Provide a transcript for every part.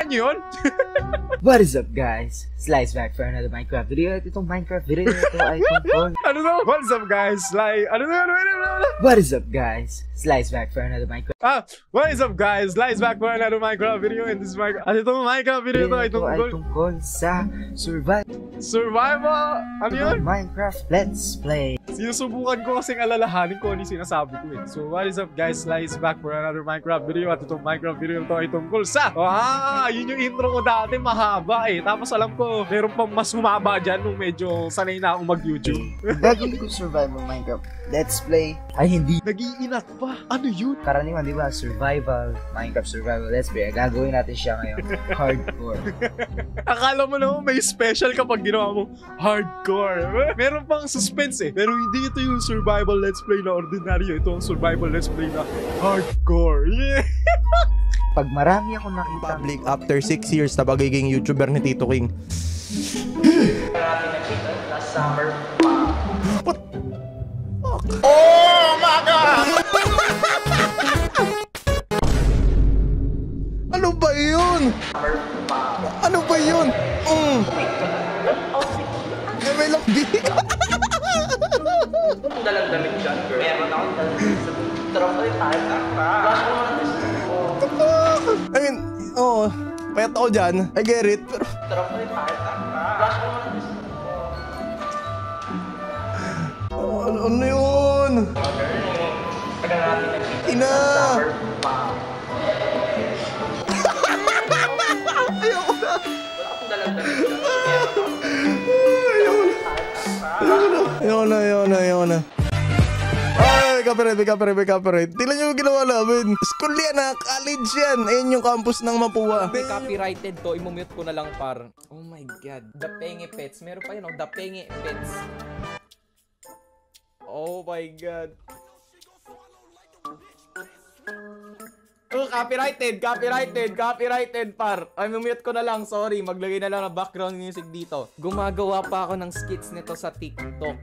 Ano yun? What is up guys? Slice back for another Minecraft video. At itong Minecraft video na ito ay tungkol... Ano to? What's up guys? What is up guys? Slice back for another Minecraft... What is up guys? Slice back for another Minecraft video in this Minecraft. At itong Minecraft video ito ay tungkol sa survival. Ano yun? Minecraft Let's Play. Sinusubukan ko kasing alalahanin ko ano yung sinasabi ko eh. So what is up guys? Slice back for another Minecraft video. At itong Minecraft video ito ay tungkol sa... yun yung intro ko dati, mahaba eh. Tapos alam ko, meron pang mas humaba dyan nung medyo sanay na akong mag-YouTube. Gagawin ko survival Minecraft Let's Play ay hindi nag-iinat pa. Ano yun? karaniwan, di ba? Survival, Minecraft Survival Let's Play. Gagawin natin siya ngayon hardcore. Akala mo naman may special kapag ginawa mo hardcore. Meron pang suspense eh. Pero hindi ito yung survival let's play na ordinaryo. Ito ang survival let's play na hardcore. Yeah. Pag marami ako nakita public after 6 years na pagiging YouTuber ni Tito King. last summer. What? Oh my God! Ano ba yun? Ano ba yun? May lambing. Dalang damit dyan, girl. Meron akong dalang damit. Tarap ko yung tayo. Flash mo naman this. I mean, payat ako dyan. I get it. Pero... Tarap ko yung tayo. Flash mo naman this. Ano yun? Tagal natin nag-sit. Ina! Summer pa. Ayoko na. Wala akong dalang damit dyan. Meron akong Ayoko na. Ay, copyright. Tingnan nyo yung ginawa namin. School yan ha, college yan. Ayun yung campus ng Mapua. May copyrighted to, imumute ko na lang par. Oh my God. The Penge Pets. Meron pa yun, The Penge Pets. Oh my God. Oh, copyrighted par. Ay, mumute ko na lang, sorry. Maglagay na lang ng background music dito. Gumagawa pa ako ng skits nito sa TikTok.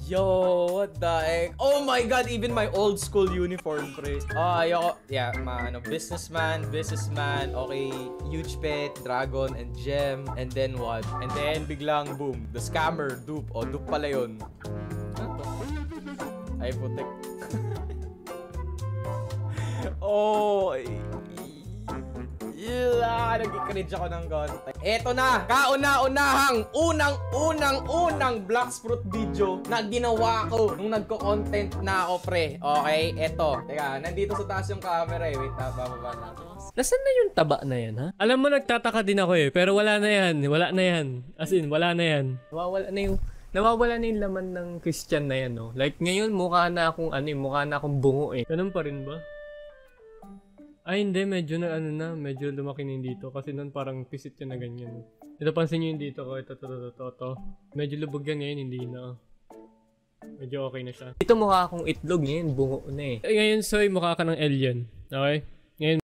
Yo, what the heck? Oh my God, even my old school uniform, pre. Ayoko. Yeah, businessman. Okay, huge pet, dragon, and gem. And then what? And then biglang boom, the scammer, dupe. Dupe pala yun. Ano to? Ay, putik. Nag-cringe ako ng konti. Eto na, kauna-unahang, unang Black Fruit video na ginawa ko nung nagko-content na ako, pre. Okay, eto. Teka, nandito sa taas yung camera eh. Wait, bababa natin. Nasaan na yung taba na yan, ha? Alam mo, nagtataka din ako eh, pero wala na yan. As in, wala na yan. Nawawala na yung laman ng Christian na yan, no? Like, ngayon, mukha na akong bungo eh. Ganun pa rin ba? Ay, hindi. Medyo medyo lumaki na dito. Kasi nun parang pisit yun na ganyan. Ito, pansin nyo yung dito ko. Ito. Medyo lubog yan ngayon, hindi na. Medyo okay na siya. Ito mukha akong itlog ngayon, bungo na eh. Ngayon, Soy, mukha ka ng alien. Okay? Ngayon,